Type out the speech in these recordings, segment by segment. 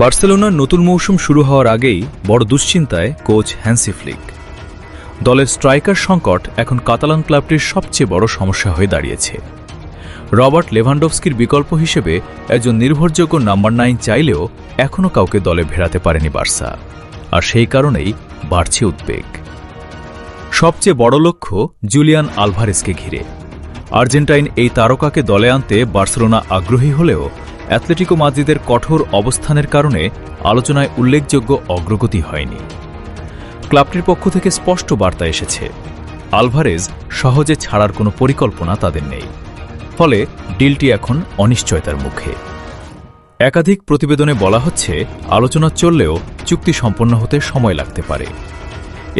বার্সেলোনার নতুন মৌসুম শুরু হওয়ার আগেই বড় দুশ্চিন্তায় কোচ হ্যান্সি ফ্লিক। দলের স্ট্রাইকার সংকট এখন কাতালান ক্লাবটির সবচেয়ে বড় সমস্যা হয়ে দাঁড়িয়েছে। রবার্ট লেভানডফস্কির বিকল্প হিসেবে একজন নির্ভরযোগ্য নাম্বার 9 চাইলেও এখনও কাউকে দলে ভেড়াতে পারেনি বার্সা, আর সেই কারণেই বাড়ছে উদ্বেগ। সবচেয়ে বড় লক্ষ্য জুলিয়ান আলভারেজকে ঘিরে। আর্জেন্টাইন এই তারকাকে দলে আনতে বার্সেলোনা আগ্রহী হলেও অ্যাটলেটিকো মাদ্রিদের কঠোর অবস্থানের কারণে আলোচনায় উল্লেখযোগ্য অগ্রগতি হয়নি। ক্লাবটির পক্ষ থেকে স্পষ্ট বার্তা এসেছে, আলভারেজ সহজে ছাড়ার কোনো পরিকল্পনা তাদের নেই, ফলে ডিলটি এখন অনিশ্চয়তার মুখে। একাধিক প্রতিবেদনে বলা হচ্ছে, আলোচনা চললেও চুক্তি সম্পন্ন হতে সময় লাগতে পারে।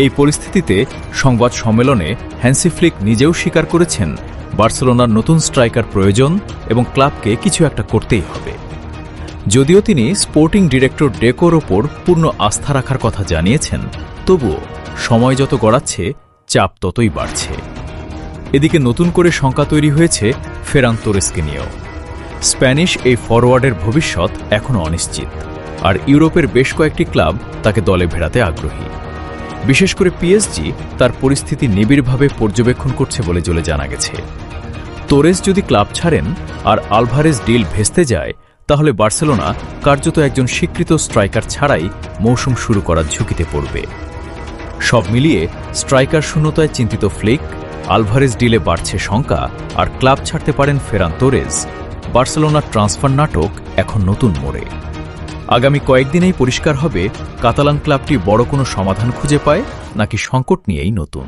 এই পরিস্থিতিতে সংবাদ সম্মেলনে হ্যান্সি ফ্লিক নিজেও স্বীকার করেছেন, বার্সেলোনার নতুন স্ট্রাইকার প্রয়োজন এবং ক্লাবকে কিছু একটা করতেই হবে। যদিও তিনি স্পোর্টিং ডিরেক্টর ডেকোর ওপর পূর্ণ আস্থা রাখার কথা জানিয়েছেন, তবুও সময় যত গড়াচ্ছে চাপ ততই বাড়ছে। এদিকে নতুন করে শঙ্কা তৈরি হয়েছে ফেরান তোরেসকে নিয়েও। স্প্যানিশ এই ফরওয়ার্ডের ভবিষ্যৎ এখনও অনিশ্চিত, আর ইউরোপের বেশ কয়েকটি ক্লাব তাকে দলে ভেড়াতে আগ্রহী। বিশেষ করে পিএসজি তার পরিস্থিতি নিবিড়ভাবে পর্যবেক্ষণ করছে বলে জানা গেছে। তোরেস যদি ক্লাব ছাড়েন আর আলভারেজ ডিল ভেস্তে যায়, তাহলে বার্সেলোনা কার্যত একজন স্বীকৃত স্ট্রাইকার ছাড়াই মৌসুম শুরু করার ঝুঁকিতে পড়বে। সব মিলিয়ে স্ট্রাইকার শূন্যতায় চিন্তিত ফ্লিক, আলভারেজ ডিলে বাড়ছে শঙ্কা, আর ক্লাব ছাড়তে পারেন ফেরান তোরেস। বার্সেলোনার ট্রান্সফার নাটক এখন নতুন মোড়ে। আগামী কয়েকদিনেই পরিষ্কার হবে কাতালান ক্লাবটি বড় কোনো সমাধান খুঁজে পায় নাকি সংকট নিয়েই নতুন।